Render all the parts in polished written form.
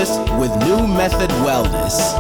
Obvious with New Method Wellness.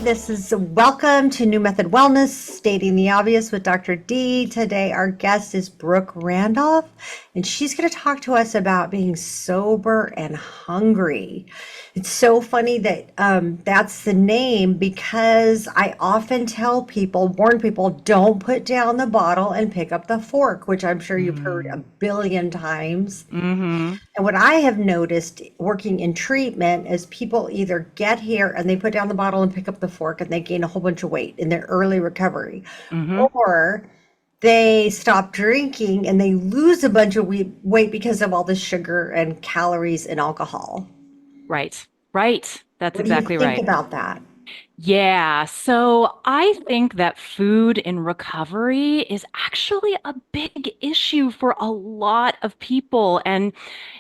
This is welcome to New Method Wellness, Stating the Obvious with Dr. D. Today, our guest is Brooke Randolph, and she's going to talk to us about being sober and hungry. It's so funny that that's the name because I often tell people, warn people, don't put down the bottle and pick up the fork, which I'm sure you've heard a billion times. Mm-hmm. And what I have noticed working in treatment is people either get here and they put down the bottle and pick up the fork and they gain a whole bunch of weight in their early recovery, Mm-hmm. or they stop drinking and they lose a bunch of weight because of all the sugar and calories and alcohol. Right. Right. That's What do you exactly think right. about that? Yeah. So I think that food in recovery is actually a big issue for a lot of people. And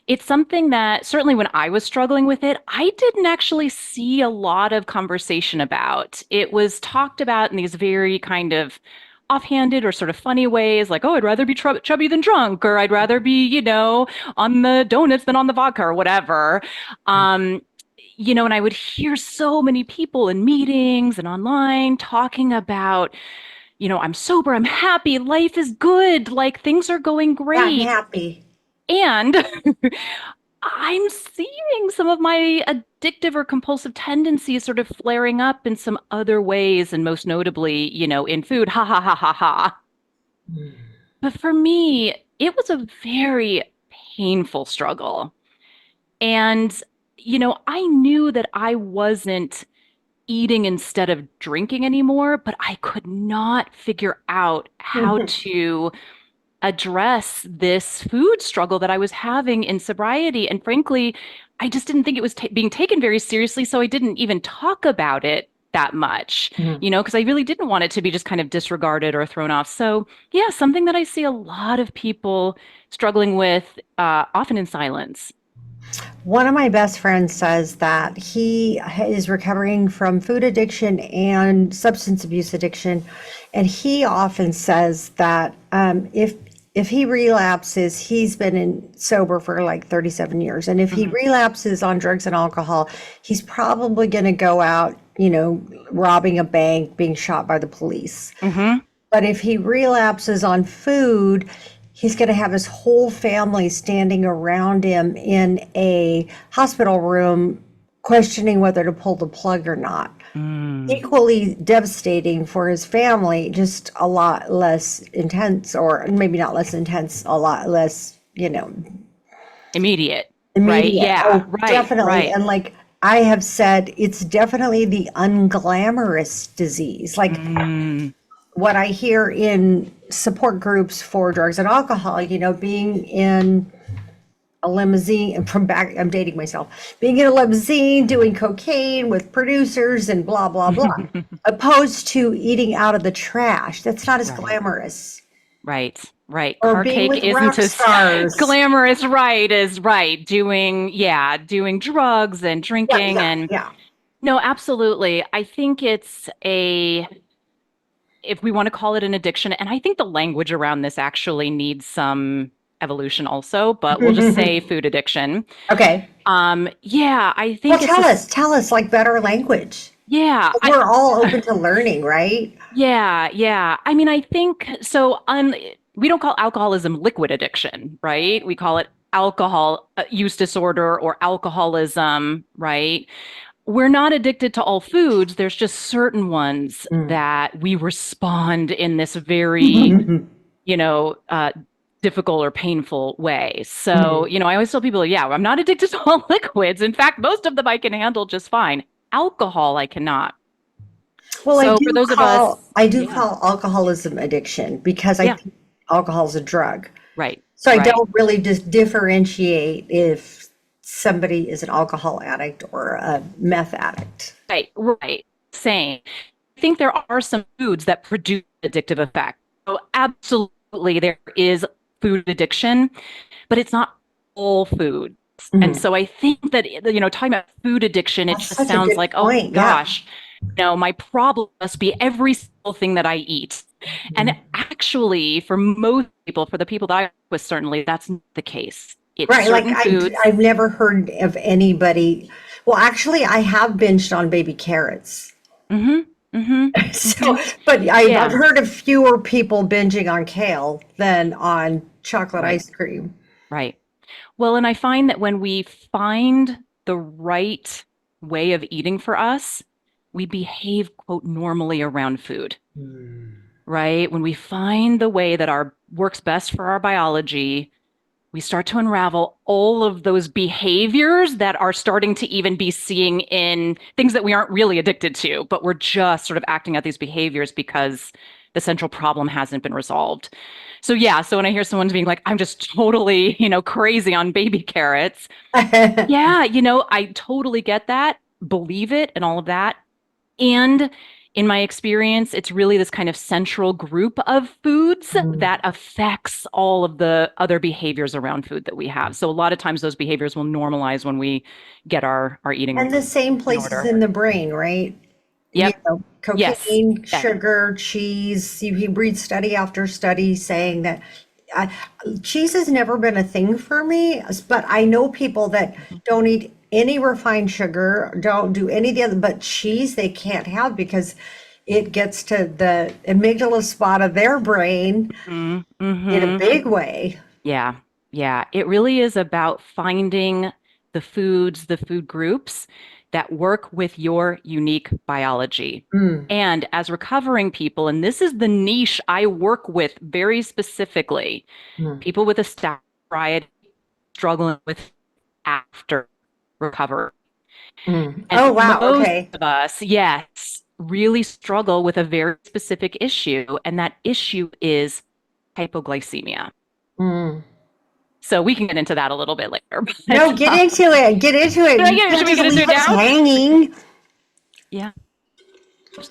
it's something that certainly when I was struggling with it, I didn't actually see a lot of conversation about. It was talked about in these very kind of offhanded or sort of funny ways, like, oh, I'd rather be chubby than drunk, or I'd rather be, on the donuts than on the vodka or whatever. Um, and I would hear so many people in meetings and online talking about, I'm sober, I'm happy, life is good, like things are going Yeah, I'm great. happy. And I'm seeing some of my addictive or compulsive tendencies sort of flaring up in some other ways, and most notably, in food. Ha ha ha ha ha. But for me, it was a very painful struggle. And, I knew that I wasn't eating instead of drinking anymore, but I could not figure out how to address this food struggle that I was having in sobriety. And frankly, I just didn't think it was being taken very seriously. So I didn't even talk about it that much, Mhm. because I really didn't want it to be just kind of disregarded or thrown off. So, yeah, something that I see a lot of people struggling with, often in silence. One of my best friends says that he is recovering from food addiction and substance abuse addiction, and he often says that if he relapses, he's been in sober for like 37 years, and if he Hmm. relapses on drugs and alcohol, he's probably going to go out, robbing a bank, being shot by the police. Hmm. But if he relapses on food, he's going to have his whole family standing around him in a hospital room questioning whether to pull the plug or not. Mm. Equally devastating for his family, just a lot less intense, or maybe not less intense, a lot less, Immediate, right? immediate. Yeah, Oh, right, definitely. right. And like I have said, it's definitely the unglamorous disease. Like Mm. what I hear in support groups for drugs and alcohol, being in a limousine and from back, I'm dating myself, being in a limousine, doing cocaine with producers and blah, blah, blah, opposed to eating out of the trash. That's not as Right. glamorous. Right, right. Or Car being cake with isn't rock as stars. glamorous, right, as right. Doing drugs and Yeah, drinking yeah, and yeah. no, absolutely. I think if we want to call it an addiction, and I think the language around this actually needs some evolution also, but we'll just say food addiction. Okay. Yeah, I Well, think it's tell us like better language. yeah, We're all open to learning, right? yeah, yeah. I mean, I think so. We don't call alcoholism liquid addiction, right? We call it alcohol use disorder or alcoholism, right? We're not addicted to all foods. There's just certain ones Mm. that we respond in this very, you know, uh, difficult or painful way. So, I always tell people, yeah, I'm not addicted to all liquids. In fact, most of them I can handle just fine. Alcohol, I cannot. Well, So for those of us, I do yeah, call alcoholism addiction because I yeah, think alcohol is a drug. right, So I right. don't really just differentiate if somebody is an alcohol addict or a meth addict. Right, right. Same. I think there are some foods that produce addictive effect. So absolutely there is food addiction, but it's not all food. And Mhm. so I think that, talking about food addiction, it That's just such a sounds good like, oh point. Yeah. gosh. No, my problem must be every single thing that I eat. And actually, for most people, for the people that I work with, certainly that's not the case. It's Right, like certain foods. I've never heard of anybody. Well, actually, I have binged on baby carrots. Hmm. Hmm. So, Hmm. but I've Yeah, heard of fewer people binging on kale than on chocolate right, ice cream. right. Well, and I find that when we find the right way of eating for us, we behave, quote, normally around food, right? When we find the way that our works best for our biology, we start to unravel all of those behaviors that are starting to even be seeing in things that we aren't really addicted to, but we're just sort of acting out these behaviors because the central problem hasn't been resolved. So yeah, so when I hear someone's being like, I'm just totally, crazy on baby carrots. Yeah, I totally get that, believe it and all of that. And in my experience, it's really this kind of central group of foods that affects all of the other behaviors around food that we have. So a lot of times those behaviors will normalize when we get our eating And the same in places order. in the brain, right? You Yep. know, Yes. cocaine, Yeah. sugar, cheese. You read study after study saying that I, cheese has never been a thing for me, but I know people that don't eat any refined sugar, don't do any of the other, but cheese they can't have because it gets to the amygdala spot of their brain in a Mm-hmm. big way. Yeah, yeah. It really is about finding the foods, the food groups that work with your unique biology. Mm, And as recovering people, and this is the niche I work with very specifically, mm, people with a variety struggling with after recovery. mm. And Oh, wow. most Okay. of us, yes, really struggle with a very specific issue, and that issue is hypoglycemia. Mm. So we can get into that a little bit later. No, But get into it. Get into it. You should can't we just get into leave it us now? hanging. Yeah.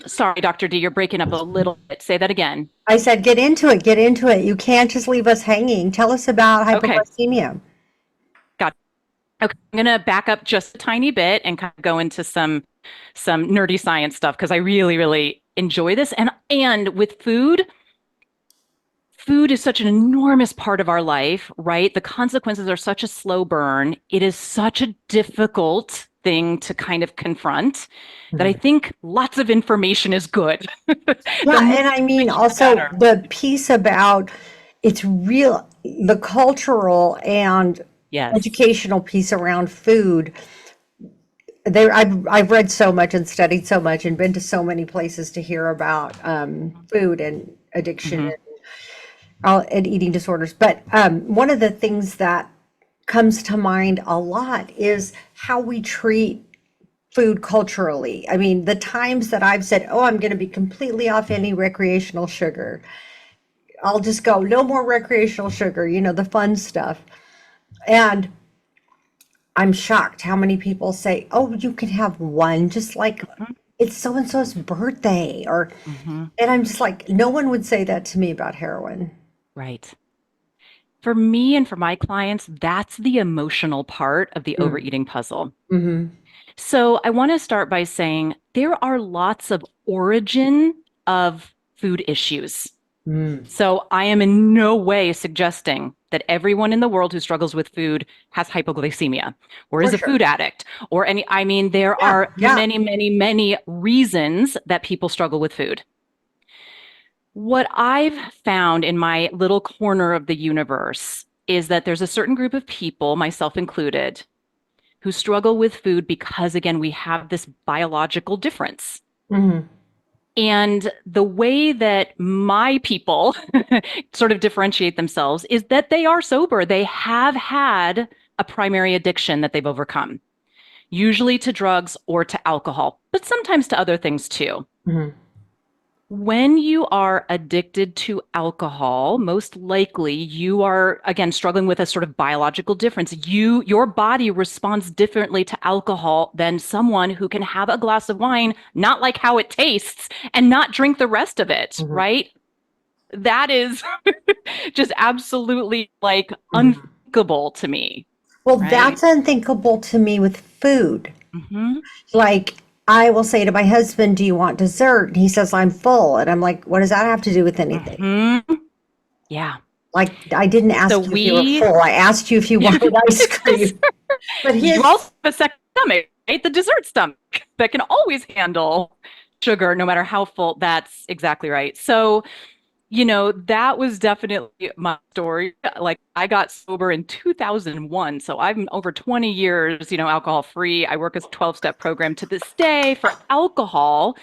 Sorry, Dr. D, you're breaking up a little bit. Say that again. I said, get into it. Get into it. You can't just leave us hanging. Tell us about Okay, hypoglycemia. got it. Okay, I'm gonna back up just a tiny bit and kind of go into some nerdy science stuff because I really, really enjoy this. And with food, food is such an enormous part of our life, right? The consequences are such a slow burn. It is such a difficult thing to kind of confront that I Mhm. think lots of information is good. The Yeah, more and I mean information, the also better. the piece about it's real, the cultural and Yes. educational piece around food. There, I've read so much and studied so much and been to so many places to hear about food and addiction Hmm. and eating disorders. But one of the things that comes to mind a lot is how we treat food culturally. I mean, the times that I've said, "Oh, I'm going to be completely off any recreational sugar. I'll just go no more recreational sugar," the fun stuff. And I'm shocked how many people say, "Oh, you can have one," just like it's so and so's birthday or Hmm. and I'm just like, no one would say that to me about heroin. Right. For me and for my clients, that's the emotional part of the Mm, overeating puzzle. mm-hmm, So I want to start by saying there are lots of origin of food issues. mm, So I am in no way suggesting that everyone in the world who struggles with food has hypoglycemia or for is a sure. food addict or any, I mean, there Yeah, are yeah. many, many, many reasons that people struggle with food. What I've found in my little corner of the universe is that there's a certain group of people, myself included, who struggle with food because, again, we have this biological difference. Hmm. And the way that my people sort of differentiate themselves is that they are sober. They have had a primary addiction that they've overcome, usually to drugs or to alcohol, but sometimes to other things too. Hmm. When you are addicted to alcohol, most likely you are, again, struggling with a sort of biological difference. Your body responds differently to alcohol than someone who can have a glass of wine, not like how it tastes, and not drink the rest of it, Hmm. right? That is just absolutely like Hmm. unthinkable to me, Well, right? that's unthinkable to me with food. Hmm. Like, I will say to my husband, "Do you want dessert?" And he says, "I'm full." And I'm like, "What does that have to do with anything?" Hmm. Yeah. Like, I didn't So ask you if you were we, full. I asked you if you wanted ice cream. But you also his, have a second stomach, right? The dessert stomach that can always handle sugar, no matter how full. That's exactly right. So, that was definitely my story. Like I got sober in 2001. So I'm over 20 years, alcohol free. I work as a 12-step program to this day for alcohol.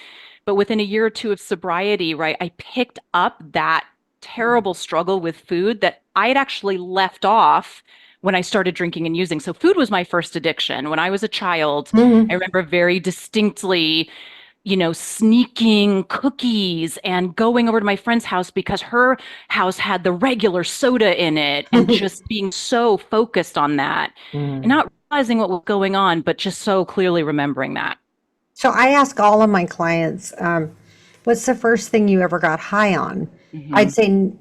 But within a year or two of sobriety, right, I picked up that terrible struggle with food that I had actually left off when I started drinking and using. So food was my first addiction. When I was a child, I Mhm. remember very distinctly sneaking cookies and going over to my friend's house because her house had the regular soda in it and just being so focused on that and Mm. not realizing what was going on, but just so clearly remembering that. So I ask all of my clients, what's the first thing you ever got high on? Hmm. I'd say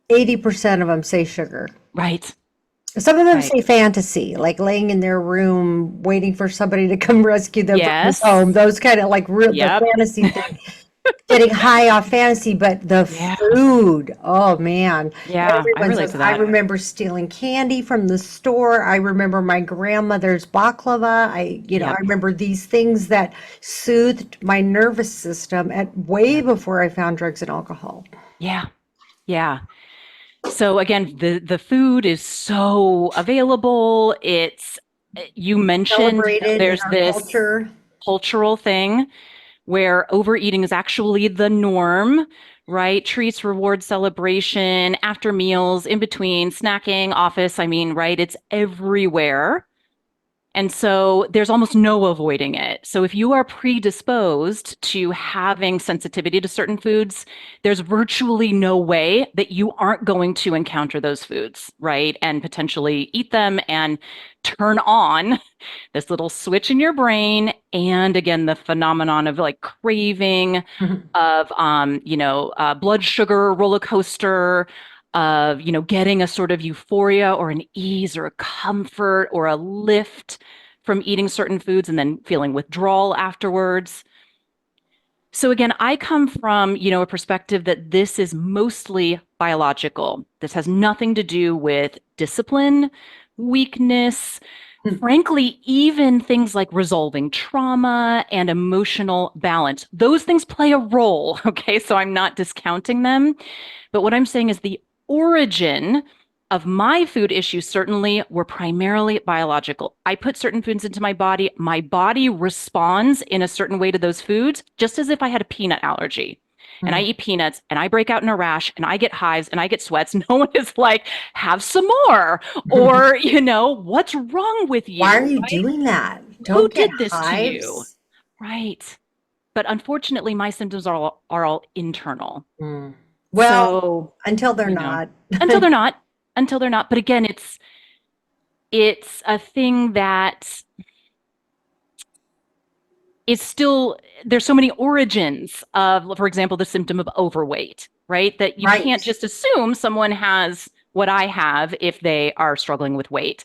80% of them say sugar. Right, Some of them right. say fantasy, like laying in their room waiting for somebody to come rescue them from this Yes. home. Those kind of like real, the Yep. fantasy thing, getting high off fantasy, but the Yeah. food, oh man, Yeah. I everyone relate says, to I that. remember stealing candy from the store. I remember my grandmother's baklava. I Yep. remember these things that soothed my nervous system at way Yep. before I found drugs and alcohol. Yeah. Yeah. So again, the food is so available. You mentioned, Celebrated in there's our this culture. cultural thing where overeating is actually the norm, right? Treats, reward, celebration, after meals, in between, snacking, office. I mean, right? It's everywhere. And so there's almost no avoiding it. So if you are predisposed to having sensitivity to certain foods, there's virtually no way that you aren't going to encounter those foods, right? And potentially eat them and turn on this little switch in your brain. And again, the phenomenon of like craving, of blood sugar roller coaster, of getting a sort of euphoria or an ease or a comfort or a lift from eating certain foods and then feeling withdrawal afterwards. So again, I come from, a perspective that this is mostly biological. This has nothing to do with discipline, weakness, frankly, even things like resolving trauma and emotional balance. Those things play a role, okay? So I'm not discounting them. But what I'm saying is the origin of my food issues certainly were primarily biological. I put certain foods into my body responds in a certain way to those foods, just as if I had a peanut allergy. And I eat peanuts and I break out in a rash and I get hives and I get sweats. No one is like, have some more. Or, what's wrong with Why are you? you Right? doing that? Who Don't get did this to you? hives. Right. But unfortunately, my symptoms are all internal. Mm. Well, So, until they're you know, not. until they're not, until they're not. But again, it's a thing that is still, there's so many origins of, for example, the symptom of overweight, right? That you can't Right. just assume someone has what I have if they are struggling with weight.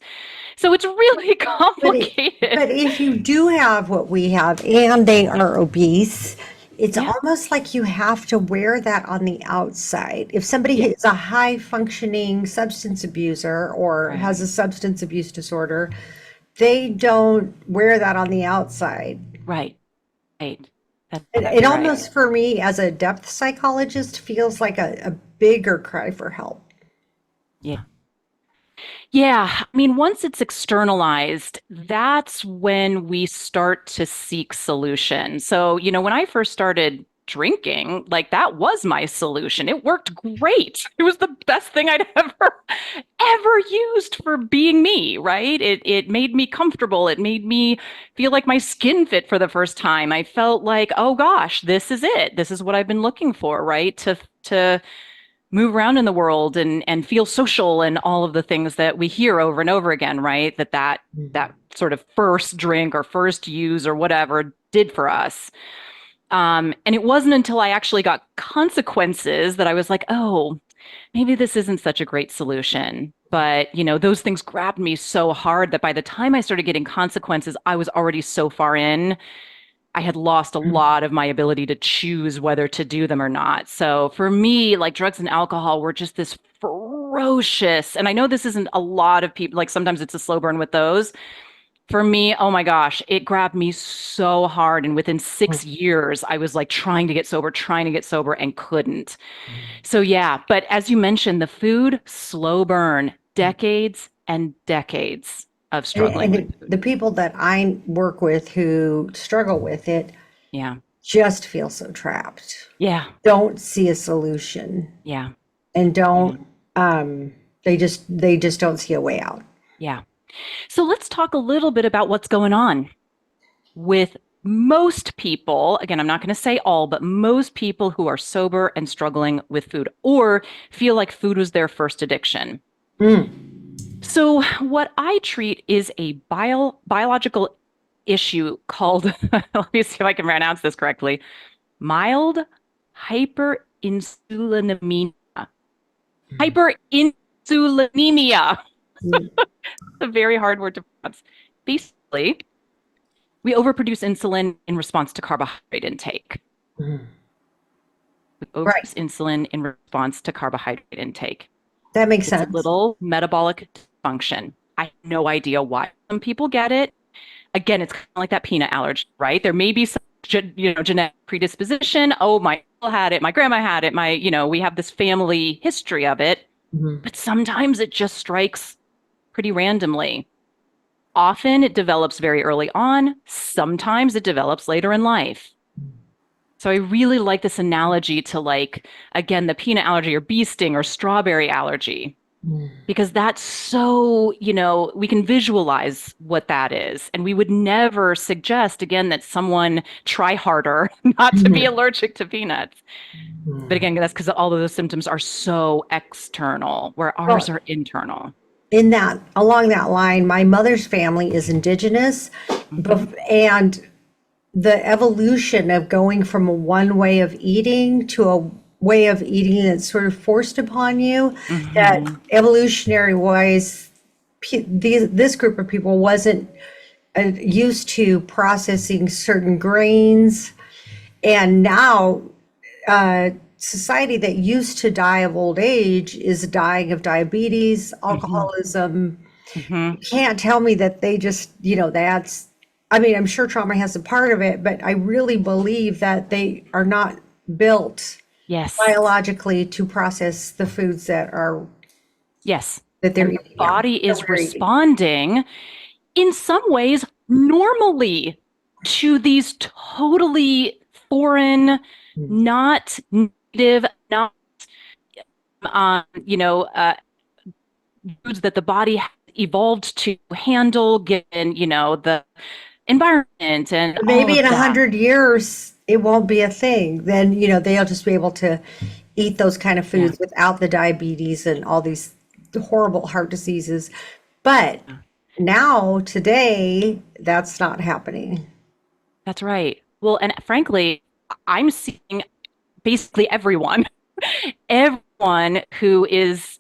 So it's really complicated. But if you do have what we have and they are obese, it's Yeah. almost like you have to wear that on the outside. If somebody Yeah. is a high functioning substance abuser or has a Right. substance abuse disorder, they don't wear that on the outside. Right. Right. That's It exactly right. almost, for me, as a depth psychologist, feels like a bigger cry for help. Yeah. Yeah, I mean, once it's externalized, that's when we start to seek solution. So, when I first started drinking, like that was my solution. It worked great. It was the best thing I'd ever used for being me, right? It made me comfortable. It made me feel like my skin fit for the first time. I felt like, oh gosh, this is it. This is what I've been looking for, right? To move around in the world and feel social and all of the things that we hear over and over again, right? That sort of first drink or first use or whatever did for us. And it wasn't until I actually got consequences that I was like, oh, maybe this isn't such a great solution. But, those things grabbed me so hard that by the time I started getting consequences, I was already so far in. I had lost a lot of my ability to choose whether to do them or not. So for me, like drugs and alcohol were just this ferocious, and I know this isn't a lot of people, like sometimes it's a slow burn with those. For me, oh my gosh, it grabbed me so hard. And within 6 years, I was like trying to get sober and couldn't. So yeah, but as you mentioned, the food, slow burn, decades and decades of struggling with food. The people that I work with who struggle with it Yeah. just feel so trapped, Yeah. don't see a solution, Yeah. and Yeah. don't they just don't see a way out. Yeah. So let's talk a little bit about what's going on with most people. Again, I'm not going to say all, but most people who are sober and struggling with food or feel like food was their first addiction. So, what I treat is a biological issue called, let me see if I can pronounce this correctly, mild hyperinsulinemia. Hyperinsulinemia. A very hard word to pronounce. Basically, we overproduce insulin in response to carbohydrate intake. We Right, overproduce insulin in response to carbohydrate intake. that makes It's a sense. little metabolic dysfunction. I have no idea why some people get it. Again, it's kind of like that peanut allergy, right? There may be some genetic predisposition. Oh, my uncle had it, my grandma had it, we have this family history of it. But sometimes it just strikes pretty randomly. Often it develops very early on. Sometimes it develops later in life. So I really like this analogy to like, again, the peanut allergy or bee sting or strawberry allergy, because that's so, we can visualize what that is. And we would never suggest, again, that someone try harder not to be allergic to peanuts. But again, that's because all of those symptoms are so external, where ours Well, are internal. in that along that line, my mother's family is indigenous, Hmm. and the evolution of going from a one way of eating to a way of eating that's sort of forced upon you, that Hmm. evolutionary wise, this group of people wasn't used to processing certain grains, and now society that used to die of old age is dying of diabetes, Hmm. alcoholism. Hmm. You can't tell me that they just, that's, I mean, I'm sure trauma has a part of it, but I really believe that they are not built Yes. biologically to process the foods Yes. that they're And the eating now, body that is we're eating. responding in some ways normally to these totally foreign, not native, not you know, foods that the body has evolved to handle, given the environment and all Maybe of in a that. hundred years, it won't be a thing. Then, they'll just be able to eat those kind of Yeah, foods without the diabetes and all these horrible heart diseases. But now, today, that's not happening. that's right. Well, and frankly, I'm seeing basically everyone who is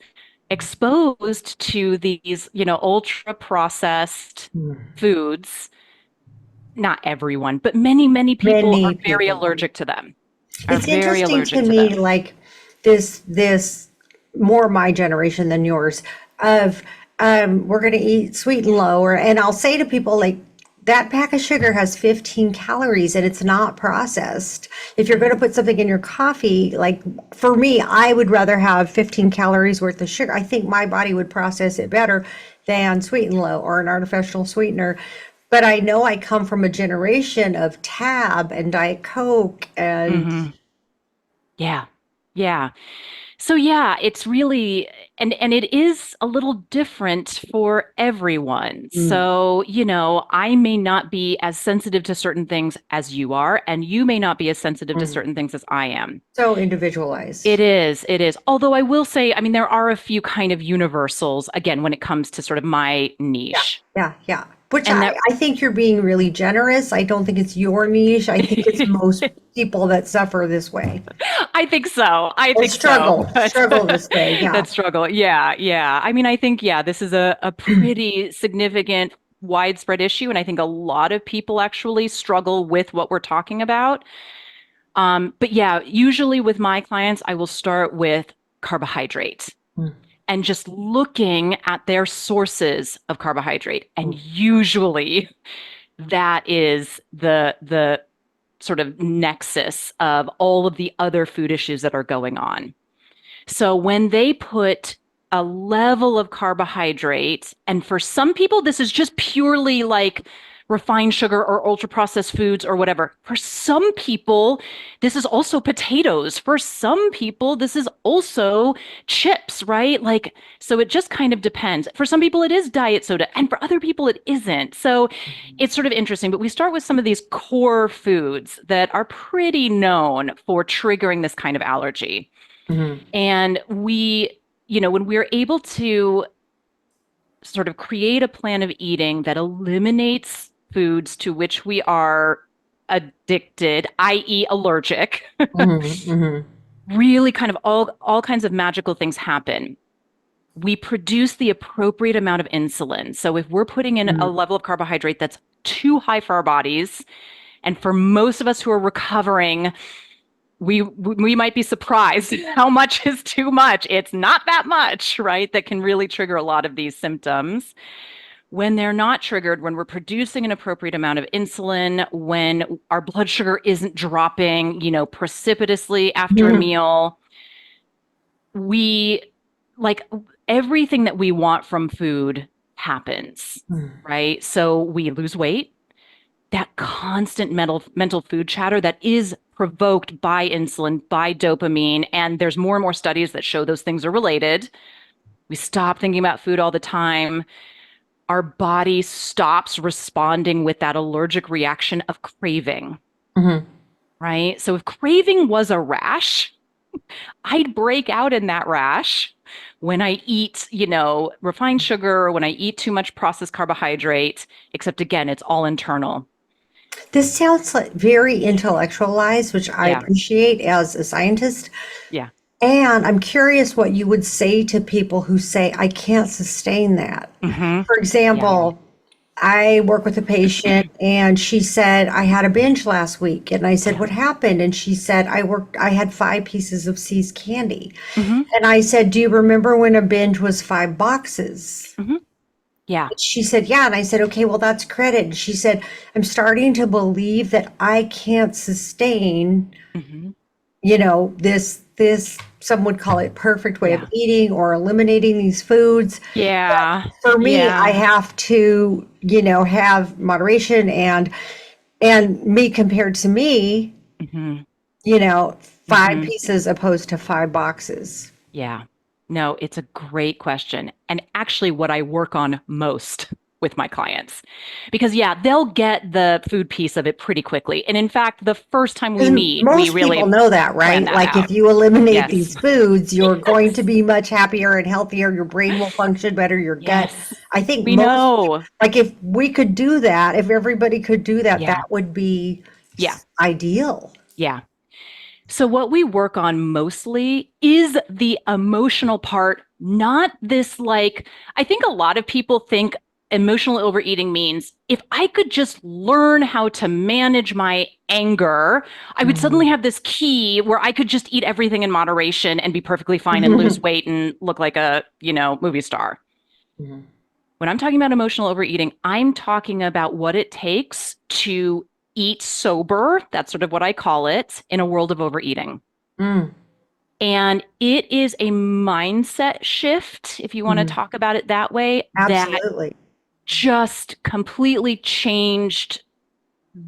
exposed to these, ultra processed foods, not everyone, but many, many people are Many very people. allergic to them, are It's very interesting to allergic to me, them. like this more my generation than yours, of we're going to eat sweet and low, and I'll say to people like, that pack of sugar has 15 calories and it's not processed. If you're going to put something in your coffee, like for me, I would rather have 15 calories worth of sugar. I think my body would process it better than sweet and low or an artificial sweetener. But I know I come from a generation of Tab and Diet Coke and Hmm. Yeah. Yeah. So yeah, it's really, and it is a little different for everyone. So, I may not be as sensitive to certain things as you are, and you may not be as sensitive to certain things as I am. so individualized. It is, it is. Although I will say, I mean, there are a few kind of universals, again, when it comes to sort of my Yeah, niche. yeah, yeah. Which And I, that I think you're being really generous. I don't think it's your niche. I think it's most people that suffer this way I think so. I or think so. But struggle this way. Yeah. that struggle. Yeah, yeah. I mean, I think, yeah, this is a pretty significant widespread issue. And I think a lot of people actually struggle with what we're talking about. But yeah, usually with my clients, I will start with carbohydrates Mm, and just looking at their sources of carbohydrate. And mm, usually that is the sort of nexus of all of the other food issues that are going on. So when they put a level of carbohydrate, and for some people, this is just purely like refined sugar or ultra processed foods or whatever. For some people, this is also potatoes. For some people, this is also chips, right? Like, so it just kind of depends. For some people, it is diet soda, and for other people, it isn't. So it's sort of interesting. But we start with some of these core foods that are pretty known for triggering this kind of allergy. mhm, And when we're able to sort of create a plan of eating that eliminates foods to which we are addicted, i.e., allergic, mhm, mhm, really kind of all kinds of magical things happen. We produce the appropriate amount of insulin. So if we're putting in a mhm, level of carbohydrate that's too high for our bodies, and for most of us who are recovering, we might be surprised how much is too much. It's not that much, right? That can really trigger a lot of these symptoms. When they're not triggered, when we're producing an appropriate amount of insulin, when our blood sugar isn't dropping, precipitously after a mhm, meal, we like everything that we want from food happens, mhm, right? So we lose weight, that constant mental food chatter that is provoked by insulin, by dopamine, and there's more and more studies that show those things are related. We stop thinking about food all the time. Our body stops responding with that allergic reaction of craving, mhm. right? So if craving was a rash, I'd break out in that rash when I eat, refined sugar, when I eat too much processed carbohydrate, except again, it's all internal. This sounds like very intellectualized, which I Yeah. appreciate as a scientist. Yeah. And I'm curious what you would say to people who say, I can't sustain that. Hmm. For Yeah. example, I work with a patient and she said, I had a binge last week. And I said, Yeah. what happened? And she said, I had 5 pieces of See's candy. Hmm. And I said, do you remember when a binge was 5 boxes? Hmm. Yeah. She said, yeah. And I said, okay, well, that's credit. And she said, I'm starting to believe that I can't sustain, Hmm. this, some would call it perfect way of Yeah. eating or eliminating these foods. Yeah. For me, I Yeah. have to, have moderation and me compared to me, Hmm. you know, five Hmm. pieces opposed to 5 boxes. Yeah. No, it's a great question. And actually, what I work on most with my clients, because yeah, they'll get the food piece of it pretty quickly. And in fact, the first time we And meet, we most people really know that, plan right? that Like if out. you eliminate Yes. these foods, you're going to Yes. be much happier and healthier. Your brain will function better, your gut. Yes. I think We most, know. like if we could do that, if everybody could do that, Yeah. that would be Yeah. ideal. Yeah. So, what we work on mostly is the emotional part, not this like, I think a lot of people think emotional overeating means if I could just learn how to manage my anger, I would suddenly Mhm. have this key where I could just eat everything in moderation and be perfectly fine and lose weight and look like a, movie star. Mhm. When I'm talking about emotional overeating, I'm talking about what it takes to eat sober. That's sort of what I call it in a world of overeating. Mm. And it is a mindset shift, if you want to Mhm. talk about it that way, that Absolutely. just completely changed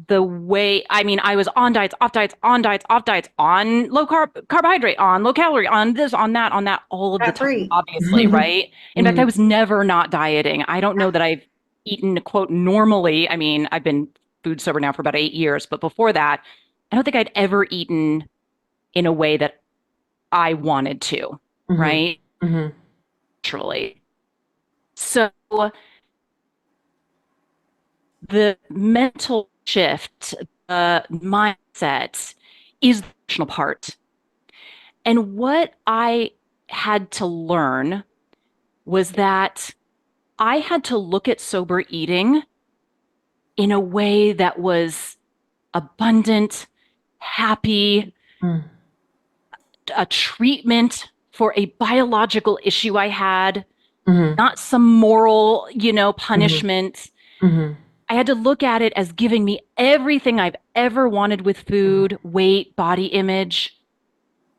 the way. I mean, I was on diets, off diets, on diets, off diets, on low carbohydrate, on low calorie, on this, on that, all of the Fat time, free. obviously, right? In fact, I Mhm. was never not dieting. I don't know that I've eaten, quote, normally. I mean, I've been food sober now for about 8 years, but before that, I don't think I'd ever eaten in a way that I wanted to, Mhm. right? Mhm. Naturally. So the mental shift, the mindset is the emotional part. And what I had to learn was that I had to look at sober eating in a way that was abundant, happy, Mm, a treatment for a biological issue I had, mhm, not some moral, mhm, punishment. mhm, I had to look at it as giving me everything I've ever wanted with food, weight, body image.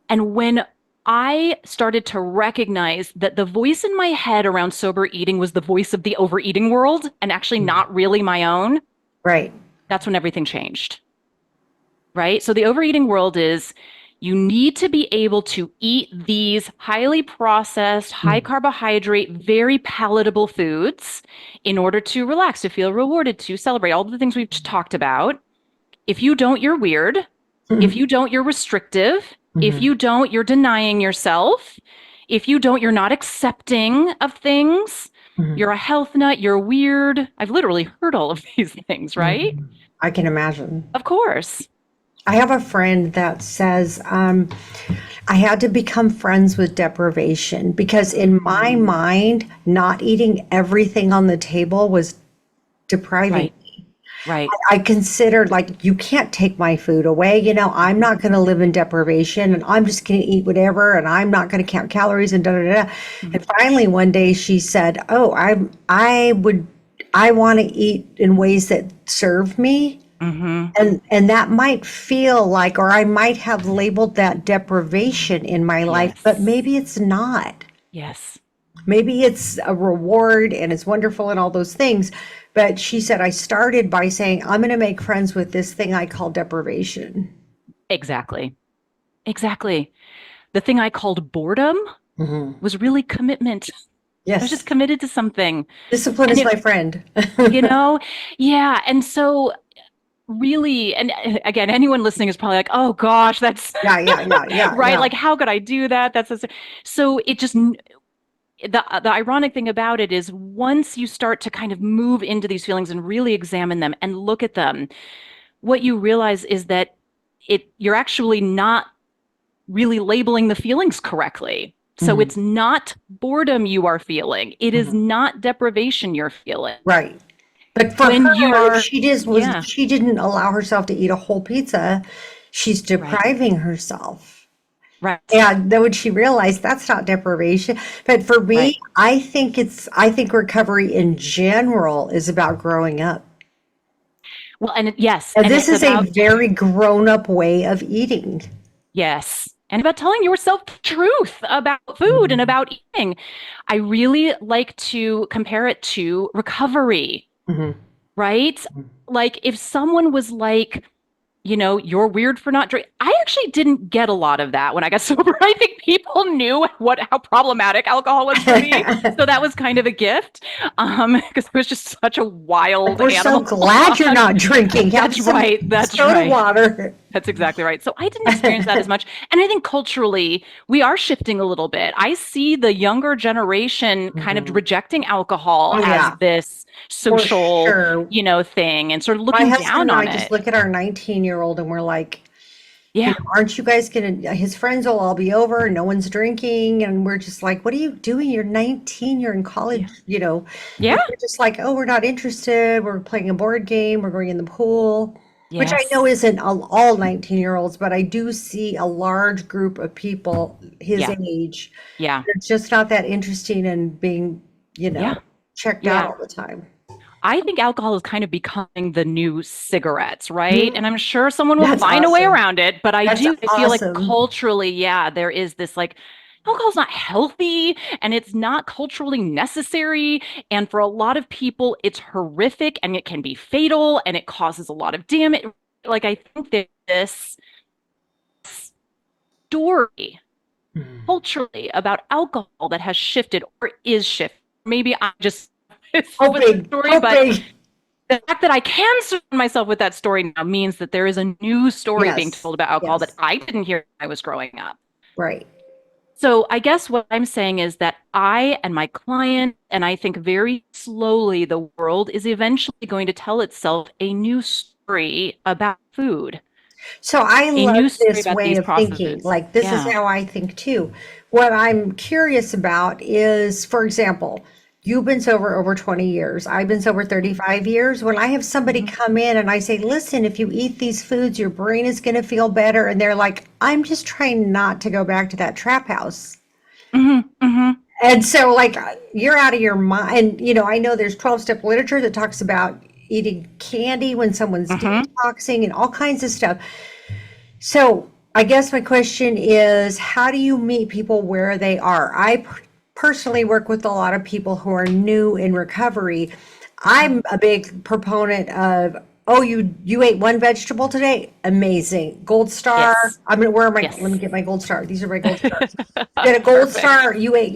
And when I started to recognize that the voice in my head around sober eating was the voice of the overeating world and actually mhm. not really my own, Right. that's when everything changed, right? So the overeating world is you need to be able to eat these highly processed, high Mm, carbohydrate, very palatable foods in order to relax, to feel rewarded, to celebrate all the things we've talked about. If you don't, you're weird. If mhm, you don't, you're restrictive. If mhm, you don't, you're denying yourself. If you don't, you're not accepting of things. mhm, You're a health nut. You're weird. I've literally heard all of these things, right? mhm. I can imagine. Of course. I have a friend that says, I had to become friends with deprivation because in my Mm, mind, not eating everything on the table was depriving. right, right. I considered like, you can't take my food away. I'm Mhm, not going to live in deprivation and I'm just going to eat whatever and I'm not going to count calories and da da da. And mhm, finally, one day she said, "Oh, I want to eat in ways that serve me." mhm. And that might feel like, or I might have labeled that deprivation in my life, but Yes, maybe it's not. yes, Maybe it's a reward and it's wonderful and all those things. But she said, I started by saying, I'm going to make friends with this thing I call deprivation. exactly. Exactly. The thing I called boredom Hmm. was really commitment. I was just Yes. committed to something. Discipline And is it, my friend. you know, yeah. And so really, and again, anyone listening is probably like, oh gosh, that's Yeah, yeah, yeah, yeah, right. yeah. Like, how could I do that? So it just, the ironic thing about it is once you start to kind of move into these feelings and really examine them and look at them, what you realize is that you're actually not really labeling the feelings correctly. So Mhm, it's not boredom you are feeling. It is mhm. not deprivation you're feeling. Right. But for When you her, are, if yeah, she didn't allow herself to eat a whole pizza, she's right, depriving herself. right, And then when she realized that's not deprivation. But for me, right. I think recovery in general is about growing up. Well, and yes, And and this it's is a about, very grown up way of eating. yes, and about telling yourself the truth about food and Mhm, about eating. I really like to compare it to recovery, mhm, right? Like if someone was like, you're weird for not drinking. I actually didn't get a lot of that when I got sober. I think people knew how problematic alcohol was for me. So mhm. that was kind of a gift. Because it was just such a Like, wild we're so animal. glad you're not drinking. Have That's some right. That's soda right. water. That's exactly right. So I didn't experience that as much. And I think culturally, we are shifting a little bit. I see the younger generation kind of Mhm. rejecting alcohol Oh, as yeah, this for social, sure. thing and sort of My looking husband down and on I just it. look at our 19-year-old and we're like, Yeah. aren't you guys gonna, his friends will all be over, no one's drinking. And we're just like, what are you doing? You're 19, you're in college, Yeah. Yeah. And we're just like, oh, we're not interested. We're playing a board game. We're going in the pool, which I know Yes. isn't all 19-year-olds, but I do see a large group of people his Yeah. age. Yeah. They're just not that interesting and being, Yeah. checked out Yeah. all the time. I think alcohol is kind of becoming the new cigarettes, right? Mm, And I'm sure someone will that's find a way awesome. around it, but That's I feel like awesome. culturally, yeah, there is this like alcohol's not healthy and it's not culturally necessary. And for a lot of people, it's horrific and it can be fatal and it causes a lot of damage. Like I think that this story Mm. culturally about alcohol that has shifted or is shifting. Maybe I'm just with the Hoping, story, but hoping. the fact that I can surround myself with that story now means that there is a new story being Yes, told about alcohol that yes, I didn't hear when I was growing up. right. So I guess what I'm saying is that I and my client, and I think very slowly, the world is eventually going to tell itself a new story about food, So I a love new story this about way these of thinking. processes. Like, this is Yeah. how I think too. What I'm curious about is, for example, you've been sober over 20 years. I've been sober 35 years. When I have somebody Mhm. come in and I say, listen, if you eat these foods, your brain is going to feel better. And they're like, I'm just trying not to go back to that trap house. Mhm. Mhm. And so, like, you're out of your mind. I know there's 12-step literature that talks about eating candy when someone's Mhm. detoxing and all kinds of stuff. So, I guess my question is, how do you meet people where they are? Personally work with a lot of people who are new in recovery. I'm a big proponent of, oh, you ate one vegetable today? Amazing. Gold star. Yes. I'm gonna where are my let me Yes. get my gold star. These are my gold stars. You get a gold Perfect. star, you ate,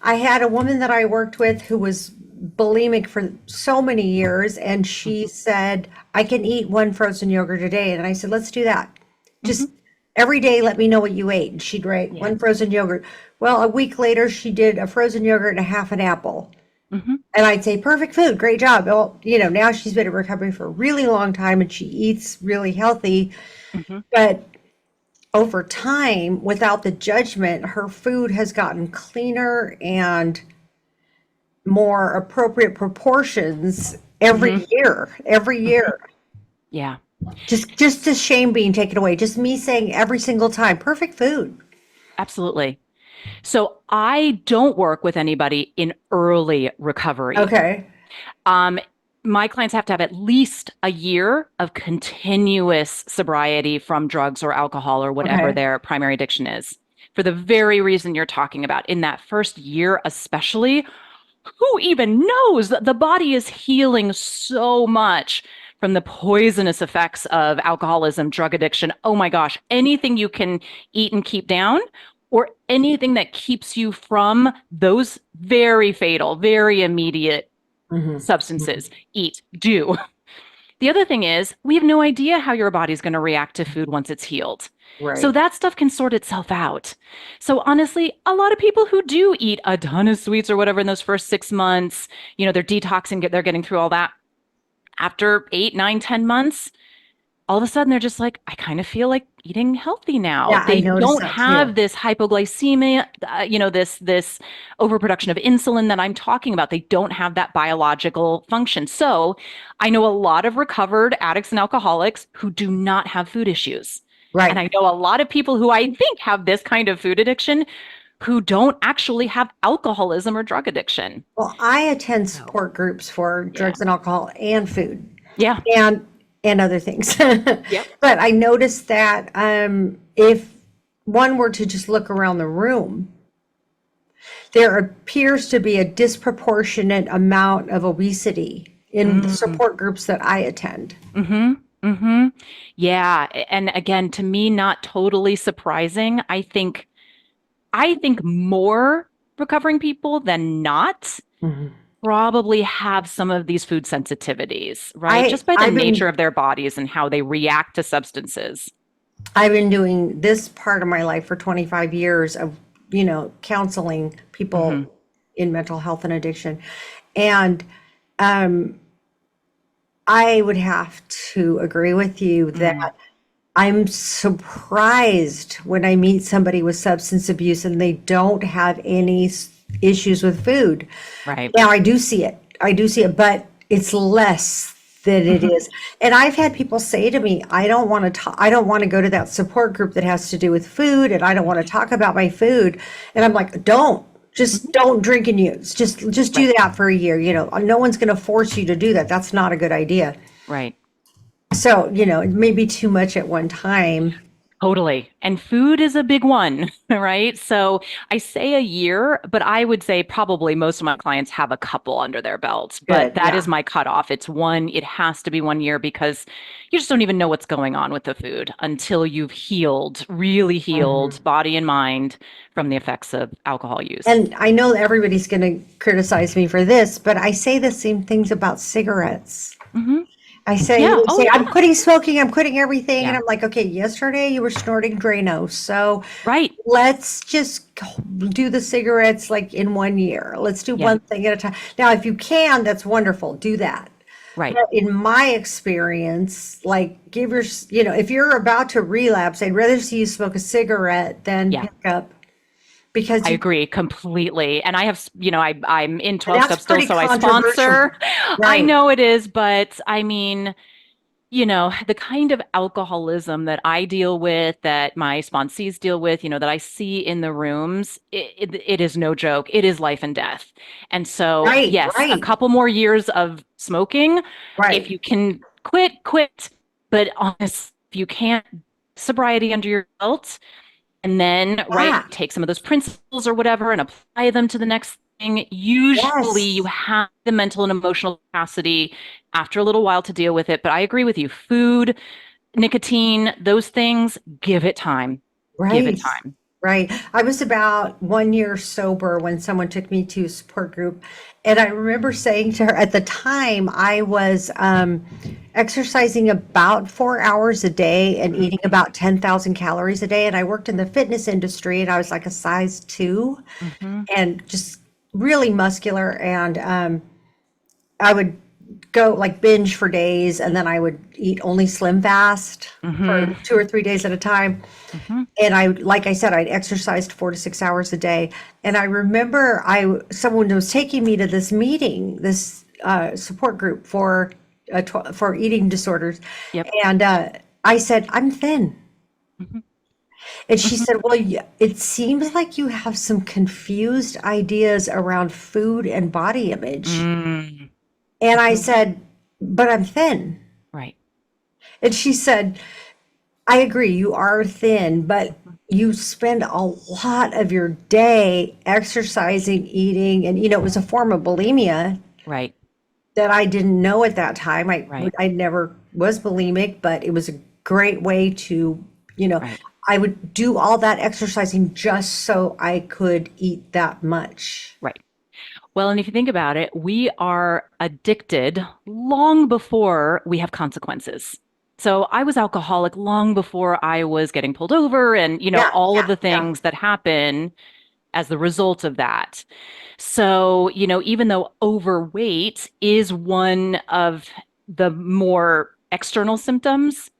I had a woman that I worked with who was bulimic for so many years, and she Mhm. said, I can eat one frozen yogurt a day. And I said, let's do that. Just Mhm. every day, let me know what you ate. And she'd write Yeah. one frozen yogurt. Well, a week later, she did a frozen yogurt and a half an apple. Mhm. And I'd say, perfect food, great job. Well, now she's been in recovery for a really long time and she eats really healthy. Mhm. But over time, without the judgment, her food has gotten cleaner and more appropriate proportions Mhm. every Mhm. year. Yeah. Just the shame being taken away. Just me saying every single time, perfect food. Absolutely. So I don't work with anybody in early recovery. Okay. Um, my clients have to have at least a year of continuous sobriety from drugs or alcohol or whatever Okay. their primary addiction is. For the very reason you're talking about. In that first year, especially, who even knows that the body is healing so much from the poisonous effects of alcoholism, drug addiction? Oh my gosh, anything you can eat and keep down, or anything that keeps you from those very fatal, very immediate Hmm. substances, eat, do. The other thing is, we have no idea how your body's going to react to food once it's healed. So Right. that stuff can sort itself out. So honestly, a lot of people who do eat a ton of sweets or whatever in those first 6 months, they're detoxing, they're getting through all that. After 8, 9, 10 months, all of a sudden they're just like, I kind of feel like eating healthy now. Yeah, I They noticed don't that too. have this hypoglycemia, this overproduction of insulin that I'm talking about. They don't have that biological function. So I know a lot of recovered addicts and alcoholics who do not have food issues. And Right. I know a lot of people who I think have this kind of food addiction who don't actually have alcoholism or drug addiction. Well, I attend So, support groups for yeah. drugs and alcohol and food Yeah. and other things. Yep. But I noticed that if one were to just look around the room, there appears to be a disproportionate amount of obesity in the Mm. support groups that I attend. Mm-hmm. Mm-hmm. Yeah. And again, to me, not totally surprising. I think more recovering people than not Mhm. probably have some of these food sensitivities, right? I Just by the I've nature been of their bodies and how they react to substances. I've been doing this part of my life for 25 years of, counseling Mm-hmm. people in mental health and addiction. And I would have to agree with you Mm. that I'm surprised when I meet somebody with substance abuse and they don't have any issues with food. Right. Now, I do see it. I do see it, but it's less than it Mm-hmm. is. And I've had people say to me, I don't want to talk, I don't want to go to that support group that has to do with food, and I don't want to talk about my food. And I'm like, just Mm-hmm. don't drink and use. Just Right. do that for a year. No one's going to force you to do that. That's not a good idea. Right. So, it may be too much at one time. Totally. And food is a big one, right? So I say a year, but I would say probably most of my clients have a couple under their belts. But Good. that is Yeah. my cutoff. It has to be 1 year because you just don't even know what's going on with the food until you've healed, really healed Mhm. body and mind from the effects of alcohol use. And I know that everybody's going to criticize me for this, but I say the same things about cigarettes. Hmm. I say, Yeah. they Oh, say, I'm yeah. quitting smoking, I'm quitting everything. And Yeah. I'm like, okay, yesterday you were snorting Drano. So Right. let's just do the cigarettes like in 1 year. Let's do Yeah. one thing at a time. Now, if you can, that's wonderful. Do that. Right. But in my experience, like if you're about to relapse, I'd rather see you smoke a cigarette than Yeah. pick up because I agree completely. And I have, I'm in and 12 that's step still, pretty so I controversial. sponsor. I Right. know it is, but I mean, the kind of alcoholism that I deal with, that my sponsees deal with, that I see in the rooms, it is no joke. It is life and death. And so, Right. yes, a Right. couple more years of smoking, if Right. you can quit, quit. But honestly, if you can't, sobriety under your belt, and then, right, Yeah. take some of those principles or whatever and apply them to the next thing. Usually you Yes. have the mental and emotional capacity after a little while to deal with it. But I agree with you. Food, nicotine, those things, give it time. Give it Right. time. Right. I was about 1 year sober when someone took me to a support group. And I remember saying to her at the time, I was exercising about 4 hours a day and eating about 10,000 calories a day. And I worked in the fitness industry and I was like a size two Mm-hmm. and just really muscular. And I would go like binge for days and then I would eat only Slim Fast for Mm-hmm. 2 or 3 days at a time. Mm-hmm. And like I said, I'd exercised 4 to 6 hours a day. And I remember someone was taking me to this meeting, this support group for eating disorders. Yep. And I said, I'm thin. Mm-hmm. And she Mm-hmm. said, well, it seems like you have some confused ideas around food and body image. Mm. And I Mm-hmm. said, but I'm thin. Right. And she said, I agree, you are thin, but Mm-hmm. you spend a lot of your day exercising, eating, and it was a form of bulimia Right. that I didn't know at that time. Right. I never was bulimic, but it was a great way to, you know, Right. I would do all that exercising just so I could eat that much. Right. Well, and if you think about it, we are addicted long before we have consequences. So I was alcoholic long before I was getting pulled over and, Yeah, all of yeah, the yeah. things that happen as the result of that. So, even though overweight is one of the more external symptoms,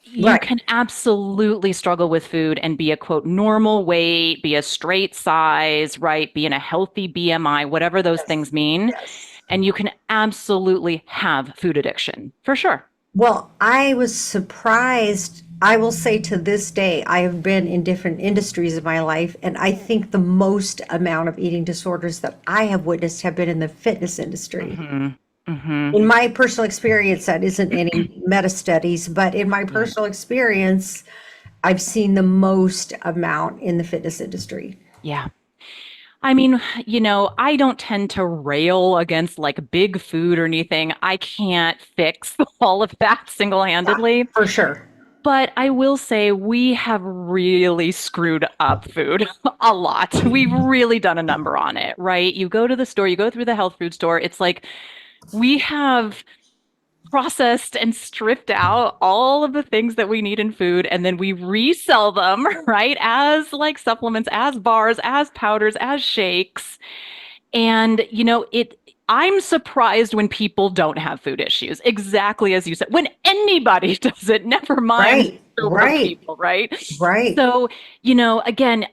you Right. can absolutely struggle with food and be a quote normal weight, be a straight size, right? Be in a healthy BMI, whatever those Yes. things mean. Yes. And you can absolutely have food addiction for sure. Well, I was surprised. I will say to this day, I have been in different industries of my life, and I think the most amount of eating disorders that I have witnessed have been in the fitness industry. Hmm. Hmm. In my personal experience, that isn't any meta studies, but in my Yeah. personal experience, I've seen the most amount in the fitness industry. Yeah. I mean, I don't tend to rail against like big food or anything. I can't fix all of that Yeah, single-handedly. for sure. But I will say we have really screwed up food a lot. We've really done a number on it, right? You go to the store, you go through the health food store, it's like we have processed and stripped out all of the things that we need in food, and then we resell them, right? As like supplements, as bars, as powders, as shakes. And, I'm surprised when people don't have food issues. Exactly as you said, when anybody does it, never mind Right, sober right, people, right? right. So, again,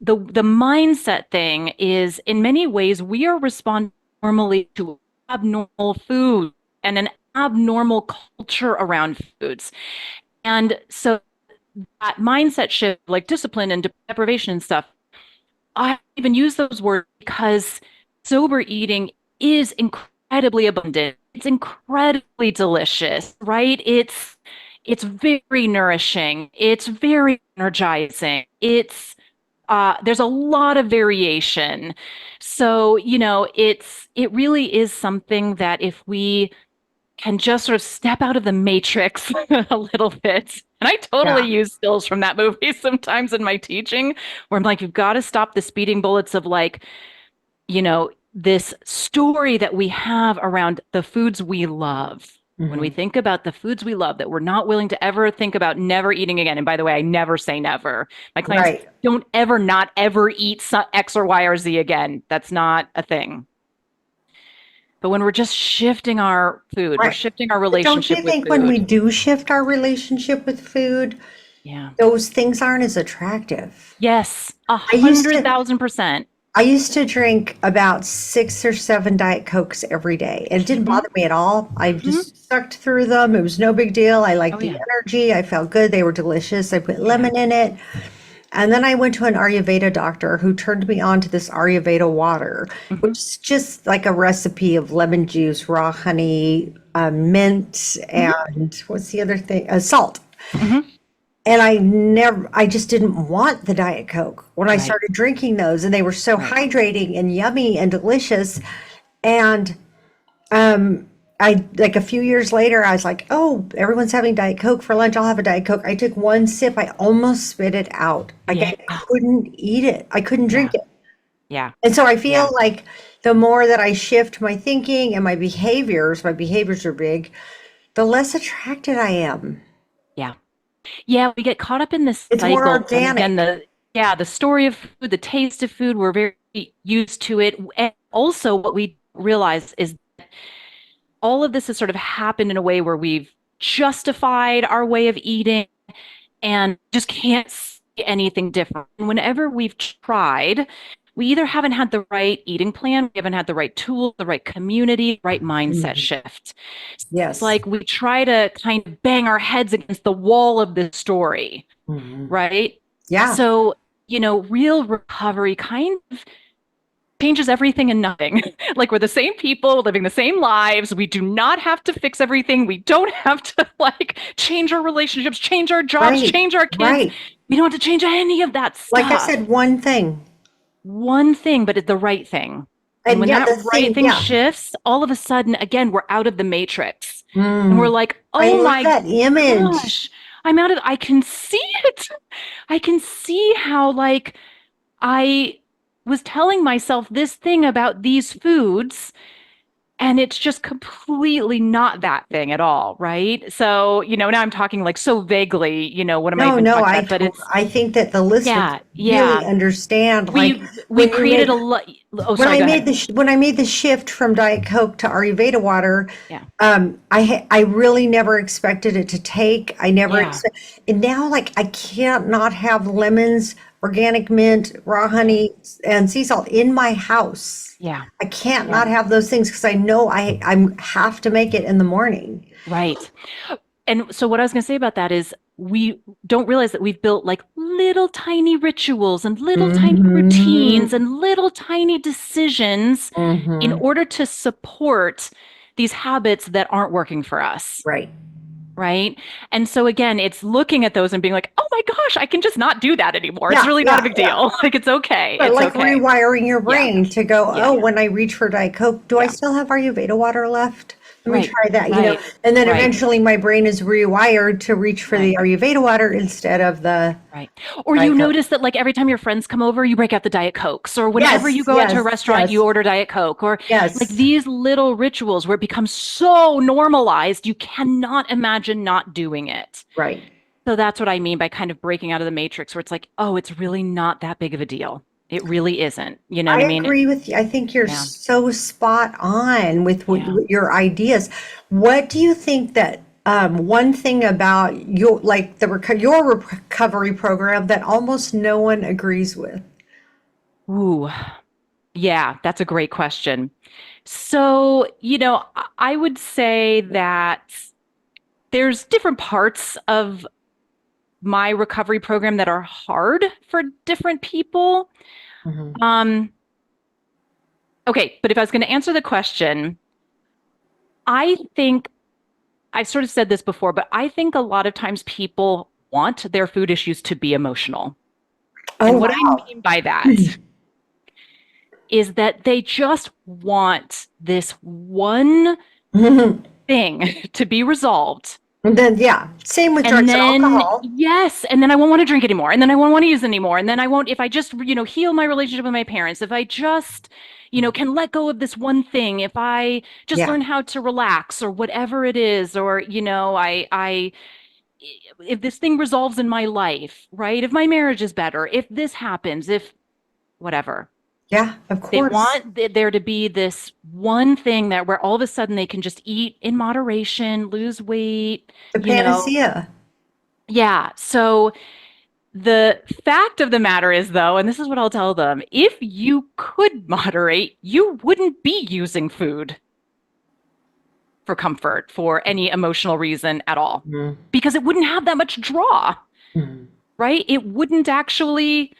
the mindset thing is in many ways we are responding normally to abnormal food and an abnormal culture around foods. And so that mindset shift, like discipline and deprivation and stuff, I even use those words because sober eating is incredibly abundant. It's incredibly delicious, right? It's very nourishing. It's very energizing. There's a lot of variation. So, it really is something that if we can just sort of step out of the matrix a little bit. And I totally Yeah. use stills from that movie sometimes in my teaching, where I'm like, you've got to stop the speeding bullets of like, this story that we have around the foods we love. When we Hmm. think about the foods we love that we're not willing to ever think about never eating again. And by the way, I never say never. My clients Right. don't ever not ever eat X or Y or Z again. That's not a thing. But when we're just shifting our food, we're Right. shifting our But don't relationship you with think when we food. do shift our relationship with food, Yeah. those things aren't as attractive. Yes, a I used hundred to thousand percent. I used to drink about 6 or 7 Diet Cokes every day. It didn't Mm-hmm. bother me at all. I Mm-hmm. just sucked through them. It was no big deal. I Oh liked the yeah. energy. I felt good. They were delicious. I put Yeah. lemon in it. And then I went to an Ayurveda doctor who turned me on to this Ayurveda water, Mm-hmm. which is just like a recipe of lemon juice, raw honey, mint, Mm-hmm. and what's the other thing? Salt. Mm-hmm. And I just didn't want the Diet Coke when I Right. started drinking those, and they were so Right. hydrating and yummy and delicious. And um, I like a few years later, I was like, oh, everyone's having Diet Coke for lunch. I'll have a Diet Coke. I took one sip. I almost spit it out. Like Yeah. I couldn't eat it. I couldn't drink Yeah. it. Yeah. And so I Yeah. feel like the more that I shift my thinking and my behaviors are big, the less attracted I am. Yeah. Yeah, we get caught up in this It's more cycle. And again, organic. the story of food, the taste of food, we're very used to it. And also what we realize is all of this has sort of happened in a way where we've justified our way of eating and just can't see anything different. And whenever we've tried, we either haven't had the right eating plan, we haven't had the right tool, the right community, right mindset Mhm. shift. It's Yes. like we try to kind of bang our heads against the wall of the story, Mhm. right? Yeah, So, real recovery kind of changes everything and nothing. Like we're the same people living the same lives. We do not have to fix everything. We don't have to like change our relationships, change our jobs, right, change our kids. right. We don't have to change any of that Like I stuff. said, one thing. One thing, but it's the right thing. And And when yeah, that the right thing, thing yeah. shifts, all of a sudden, again, we're out of the matrix. And we're Mm, like, I oh love my that image. gosh, I can see it. I can see how, like, I was telling myself this thing about these foods, and it's just completely not that thing at all, right? So, now I'm talking like so vaguely, what am I No, even no, talking about? But it's, I think that the listeners yeah, really yeah. understand, like We when you created make a lot. Oh, sorry, go ahead. when I made the shift from Diet Coke to Ayurveda water, Yeah. I really never expected it to take. I never Yeah. expect, and now like I can't not have lemons, organic mint, raw Yeah. honey, and sea salt in my house. Yeah. I can't Yeah. not have those things because I know I have to make it in the morning. Right. And so what I was going to say about that is we don't realize that we've built like little tiny rituals and little tiny routines Hmm. and little tiny decisions in Hmm. order to support these habits that aren't working for us. Right. Right. And so again, it's looking at those and being like, oh my gosh, I can just not do that anymore. It's Yeah, really not a yeah, big yeah. deal. Like it's okay. But It's like okay. rewiring your Yeah. brain to go, Yeah. oh, when I reach for Diet Coke, do I Yeah. still have Ayurveda water left? Let me Right. try that, Right. and then Right. eventually my brain is rewired to reach for the Right. Ayurveda water instead of the Right. Or you Diet Coke. notice that like every time your friends come over, you break out the Diet Cokes, or whenever you Yes, go out to a yes, restaurant, you yes, order Diet Coke, or like yes, these little rituals where it becomes so normalized, you cannot imagine not doing it. right. So that's what I mean by kind of breaking out of the matrix, where it's like, oh, it's really not that big of a deal. It really isn't. You know what I I mean? agree with you. I think you're Yeah. so spot on with Yeah. with your ideas. What do you think that one thing about your like your recovery program that almost no one agrees with? Ooh, yeah, that's a great question. So, I would say that there's different parts of my recovery program that are hard for different people. Mhm. Um, okay, but if I was going to answer the question, I think I've sort of said this before, but I think a lot of times people want their food issues to be emotional. Oh And what I wow. mean by that is that they just want this one thing to be resolved. And then, yeah, same with And drugs and then, alcohol. yes, and then I won't want to drink anymore. And then I won't want to use anymore. And then I won't, if I just, heal my relationship with my parents, if I just, can let go of this one thing, if I just Yeah, learn how to relax or whatever it is, or, if this thing resolves in my life, right? If my marriage is better, if this happens, if whatever. yeah, of They course. want there to be this one thing that where all of a sudden they can just eat in moderation, lose weight, The panacea. Yeah. So the fact of the matter is, though, and this is what I'll tell them, if you could moderate, you wouldn't be using food for comfort for any emotional reason at all, Mhm. because it wouldn't have that much draw, Mhm. right? It wouldn't actually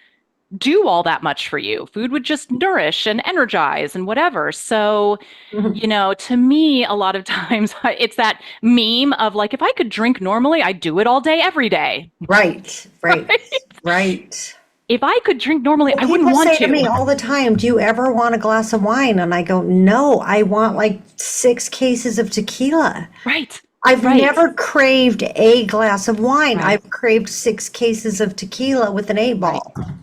do all that much for you. Food would just nourish and energize and whatever. So, Mhm. to me, a lot of times it's that meme of like, if I could drink normally, I'd do it all day, every day. Right, right, Right? right. If I could drink normally, Well, I wouldn't people want say to to. me all the time, "Do you ever want a glass of wine?" And I go, "No, I want like 6 cases of tequila." Right. I've Right. never craved a glass of wine. Right. I've craved 6 cases of tequila with an eight Right. ball. I'm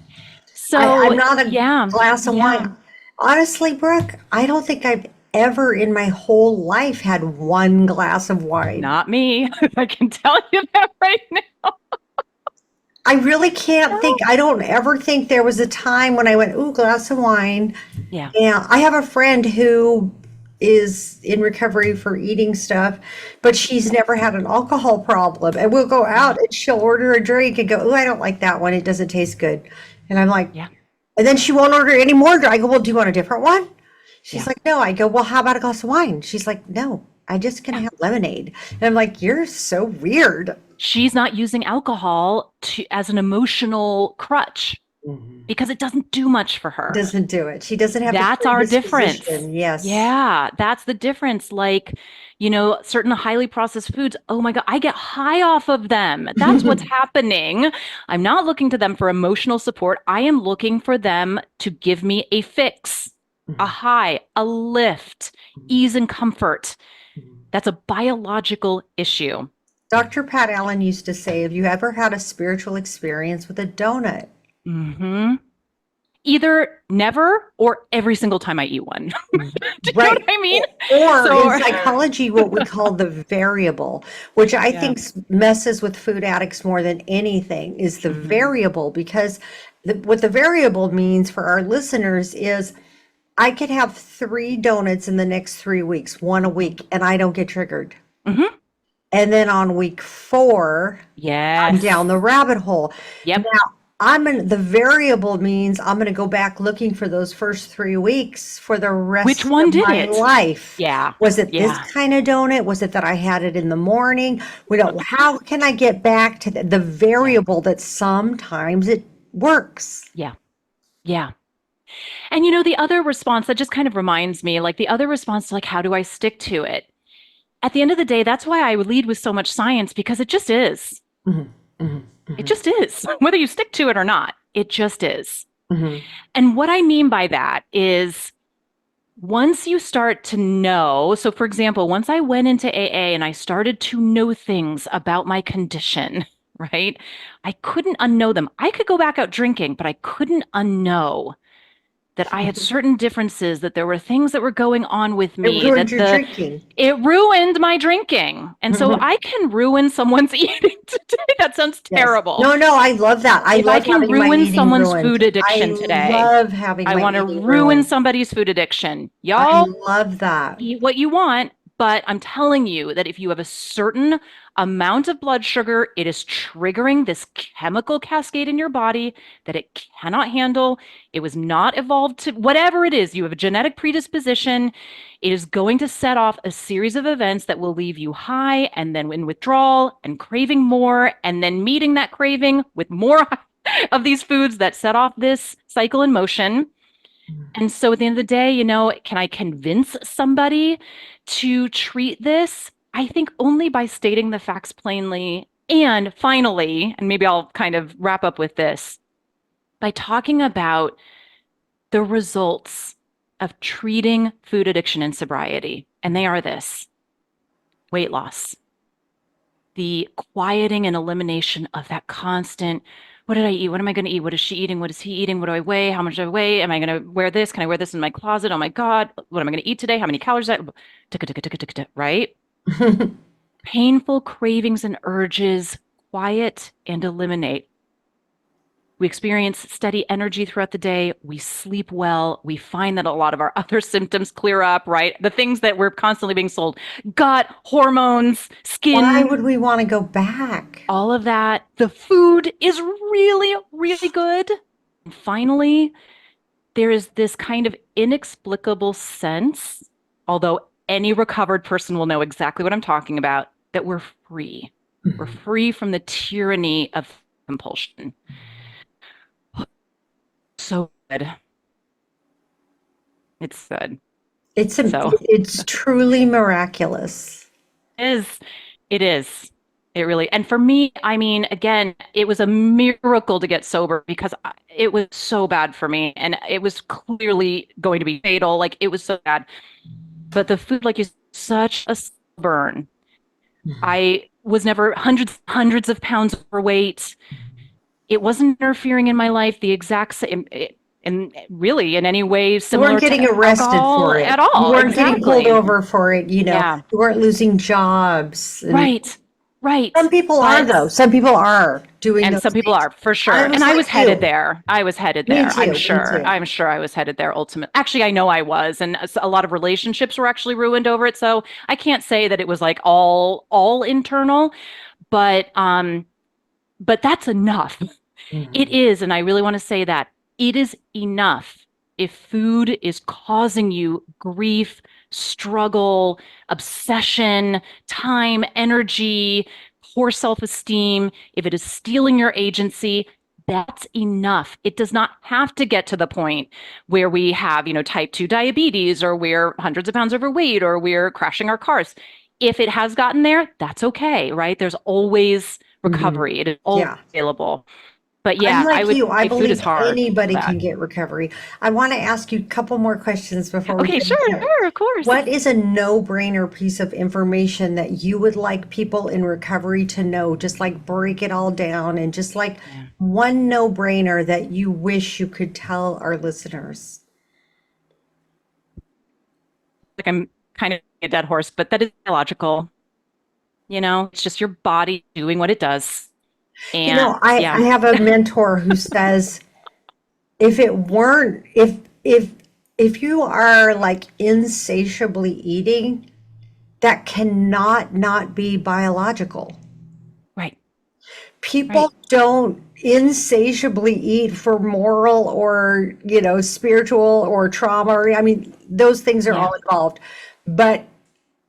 So, not a yeah. glass of Yeah. wine. Honestly, Brooke, I don't think I've ever in my whole life had one glass of wine. Not me. I can tell you that right now. I really can't think. I don't ever think there was a time when I went, "Ooh, glass of wine." Yeah. Yeah, I have a friend who is in recovery for eating stuff, but she's never had an alcohol problem. And we'll go Yeah. out and she'll order a drink and go, "Ooh, I don't like that one. It doesn't taste good." And I'm like, Yeah. and then she won't order any more. I go, "Well, do you want a different one?" She's Yeah. like, "No." I go, "Well, how about a glass of wine?" She's like, "No, I just gonna Yeah. have lemonade." And I'm like, "You're so weird." She's not using alcohol as an emotional crutch Mhm. because it doesn't do much for her. Doesn't do it. She doesn't have the That's our difference. predisposition. Yes. Yeah, that's the difference. Like, certain highly processed foods, oh my God, I get high off of them. That's what's happening. I'm not looking to them for emotional support. I am looking for them to give me a fix, a high, a lift, ease and comfort. That's a biological issue. Dr. Pat Allen used to say, "Have you ever had a spiritual experience with a donut?" Hmm. Either never or every single time I eat one. Do you know what Right. I mean? Or in So, psychology, what we call the variable, which I yeah. think messes with food addicts more than anything, is the Hmm. variable. Because what the variable means for our listeners is I could have 3 donuts in the next 3 weeks, one a week, and I don't get triggered. Hmm. And then on week 4, I'm Yes. down the rabbit hole. Yep. Now, the variable means I'm going to go back looking for those first 3 weeks for the Which rest one of did my it? life. Yeah. Was it this Yeah. kind of donut? Was it that I had it in the morning? How can I get back to the Yeah. variable that sometimes it works? Yeah. Yeah. And the other response that just kind of reminds me, like the other response to like, how do I stick to it? At the end of the day, that's why I would lead with so much science because it just is. Mhm, mhm, It mhm, just is, whether you stick to it or not. It just is. mhm. And what I mean by that is once you start to know, so for example, once I went into AA and I started to know things about my condition, right? I couldn't unknow them. I could go back out drinking, but I couldn't unknow that I had certain differences, that there were things that were going on with It me, ruined that your drinking. it ruined my drinking. And so Mhm. I can ruin someone's eating today. That sounds Yes. terrible. No, no, I love that. I If I love can having my ruin eating someone's ruined. food I addiction today, love having I my want to eating ruin ruined. somebody's food addiction. I Y'all love that. eat what you want, but I'm telling you that if you have a certain amount of blood sugar, it is triggering this chemical cascade in your body that it cannot handle. It was not evolved to whatever it is. You have a genetic predisposition. It is going to set off a series of events that will leave you high and then in withdrawal and craving more, and then meeting that craving with more of these foods that set off this cycle in motion. And so at the end of the day, can I convince somebody to treat this? I think only by stating the facts plainly. And finally, and maybe I'll kind of wrap up with this, by talking about the results of treating food addiction and sobriety. And they are this: weight loss, the quieting and elimination of that constant, what did I eat? What am I going to eat? What is she eating? What is he eating? What do I weigh? How much do I weigh? Am I going to wear this? Can I wear this in my closet? Oh my God. What am I going to eat today? How many calories? Right? Painful cravings and urges, quiet and eliminate. We experience steady energy throughout the day. We sleep well. We find that a lot of our other symptoms clear up, right? The things that we're constantly being sold, gut, hormones, Why skin, would we want to go back? all of that. The food is really, really good. And finally, there is this kind of inexplicable sense, although any recovered person will know exactly what I'm talking about, that we're free. We're Mhm. free from the tyranny of compulsion. So good. It's good. So It's truly miraculous. it is. It is. It really, and for me, I mean, again, it was a miracle to get sober because it was so bad for me and it was clearly going to be fatal. Like it was so bad. But the food, like, is such a burn. Mhm. I was never hundreds of pounds overweight. It wasn't interfering in my life the exact same, and really in any way You weren't similar getting to arrested alcohol for at it. You all. weren't getting pulled Exactly. over for it. Yeah. You weren't losing jobs. And Right. Right. some people are, But though. Some people are doing and those some people things. are for I sure. was And I like was headed you. there. I was headed Me there. I'm too. Me sure. too. I'm sure I was headed there ultimately. Actually, I know I was. And a lot of relationships were actually ruined over it. So I can't say that it was like all internal, but that's enough. It Mhm. is, and I really want to say that it is enough if food is causing you grief, struggle, obsession, time, energy, poor self-esteem, if it is stealing your agency, that's enough. It does not have to get to the point where we have, type 2 diabetes or we're hundreds of pounds overweight or we're crashing our cars. If it has gotten there, that's okay, right? There's always Mhm. recovery. It is always Yeah. available. But I'm yeah, I like would you. I say food is believe hard for anybody that. can get recovery. I want to ask you a couple more questions before we Okay, finish up. sure, of course. What is a no-brainer piece of information that you would like people in recovery to know? Just like break it all down and just like Yeah. one no-brainer that you wish you could tell our listeners. Like I'm kind of a dead horse, but that is biological. It's just your body doing what it does. And I yeah, have a mentor who says if it weren't if you are like insatiably eating, that cannot not be biological. right, People right. don't insatiably eat for moral or, spiritual or trauma. Or, I mean, those things are Yeah, all involved. But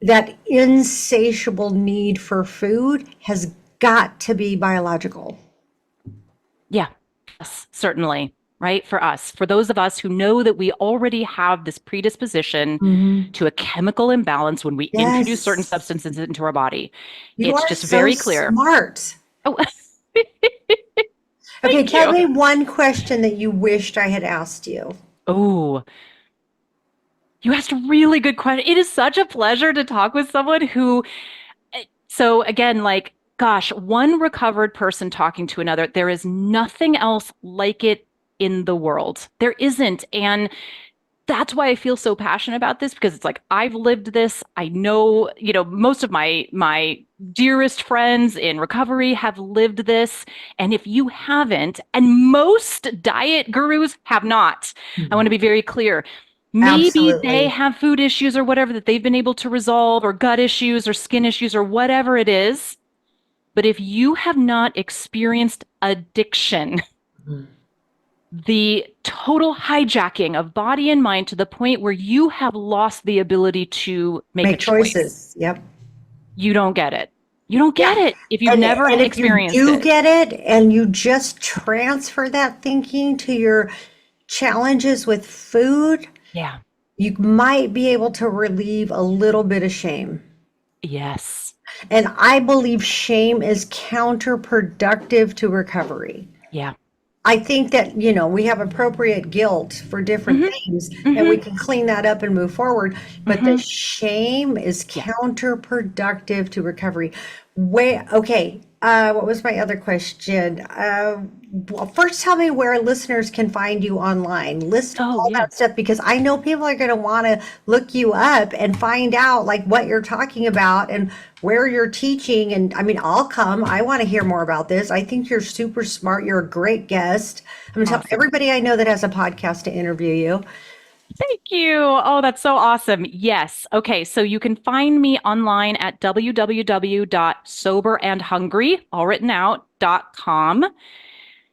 that insatiable need for food has got to be biological. yeah, yes, certainly. Right. For us, for those of us who know that we already have this predisposition Mhm. to a chemical imbalance when we introduce certain Yes. substances into our body, You it's are just so very clear. smart. Oh, Okay, thank tell you. me one question that you wished I had asked you. Oh, you asked a really good question. It is such a pleasure to talk with someone who, so again, like, gosh, one recovered person talking to another, there is nothing else like it in the world. There isn't. And that's why I feel so passionate about this because it's like I've lived this. I know, most of my dearest friends in recovery have lived this. And if you haven't, and most diet gurus have not, I want to Mhm. be very clear. Maybe they Absolutely. have food issues or whatever that they've been able to resolve, or gut issues or skin issues or whatever it is. But if you have not experienced addiction, Mhm. the total hijacking of body and mind to the point where you have lost the ability to make a Make choice. choices. Yep. You don't get it. You don't get Yeah. it if you've And never and if you experienced do it. get it and you just transfer that thinking to your challenges with food, Yeah. you might be able to relieve a little bit of shame. Yes. And I believe shame is counterproductive to recovery. Yeah. I think that, we have appropriate guilt for different Hmm. things and we Hmm. can clean that up and move forward. But the Hmm. shame is Yeah. counterproductive to recovery. Okay. What was my other question? Well, first, tell me where listeners can find you online. List Oh, all yeah. that stuff because I know people are going to want to look you up and find out like what you're talking about and where you're teaching. And I mean, I'll come. I want to hear more about this. I think you're super smart. You're a great guest. I'm going to tell Awesome. everybody I know that has a podcast to interview you. Thank you. Oh, that's so awesome. Yes. Okay. So you can find me online at www.soberandhungry, all written out, .com.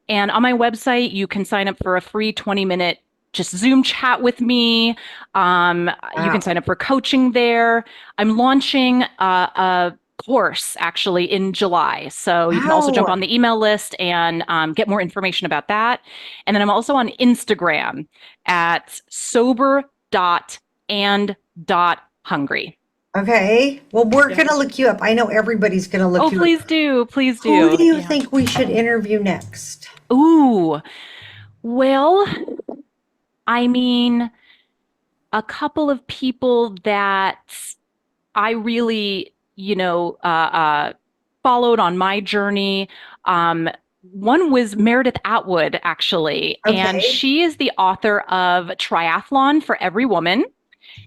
And on my website, you can sign up for a free 20-minute just Zoom chat with me. You can Wow. sign up for coaching there. I'm launching a course actually in July. So you can also jump Wow. on the email list and get more information about that. And then I'm also on Instagram at sober.and.hungry. Okay. Well, we're Yep. going to look you up. I know everybody's going to look Oh, you up. please do. Please Who do. do you Yeah. think we should interview next? Ooh, well, I mean, a couple of people that I really, followed on my journey. Um, One was Meredith Atwood, actually, and Okay. she is the author of Triathlon for Every Woman,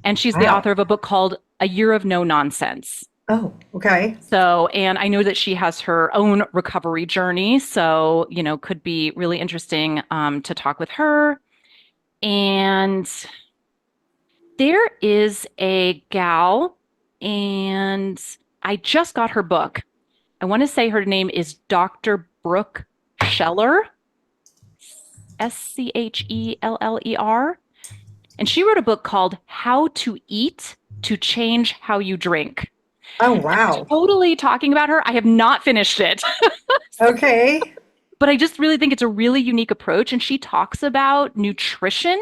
and she's the Wow. author of a book called A Year of No Nonsense. Oh, okay. So, and I know that she has her own recovery journey, so, could be really interesting to talk with her. And there is a gal, and I just got her book. I want to say her name is Dr. Brooke Scheller, Scheller. And she wrote a book called How to Eat to Change How You Drink. Oh, And I'm wow. totally talking about her. I have not finished it, Okay. but I just really think it's a really unique approach. And she talks about nutrition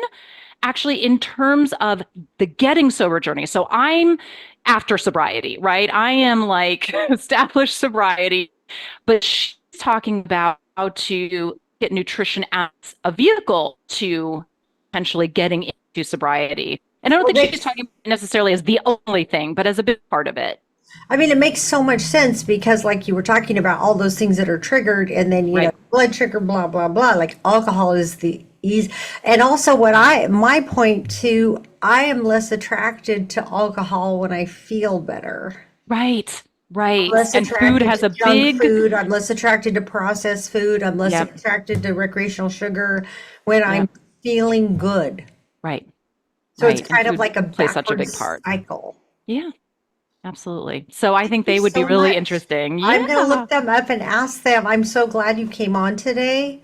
actually in terms of the getting sober journey. So I'm after sobriety, right? I am like established sobriety, but she's talking about how to get nutrition as a vehicle to potentially getting into sobriety. And I don't Well, think she's talking necessarily as the only thing, but as a big part of it. I mean, it makes so much sense because, like you were talking about, all those things that are triggered, and then, Right. blood sugar, blah, blah, blah. Like alcohol is the easy. And also, my point too, I am less attracted to alcohol when I feel better. Right. I'm Right. less And food attracted has to a junk big, food. I'm less attracted to processed food. I'm less yep, attracted to recreational sugar when I'm yep, feeling good. right, So it's right. And kind of food like a plays such a big backwards part. cycle. Yeah, absolutely. So I think You they would be so really much. interesting. I'm going to Yeah. look them up and ask them. I'm so glad you came on today.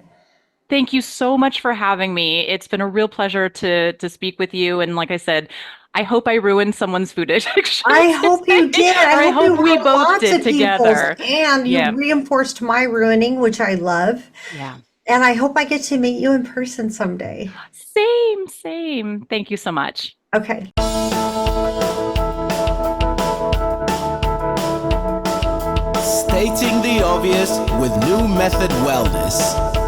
Thank you so much for having me. It's been a real pleasure to speak with you. And like I said, I hope I ruined someone's food addiction I hope you today, did. I or I hope you hope we ruined both lots did of people's, together. and you Yeah. reinforced my ruining, which I love. Yeah. And I hope I get to meet you in person someday. Same, same. Thank you so much. Okay. Stating the obvious with New Method Wellness.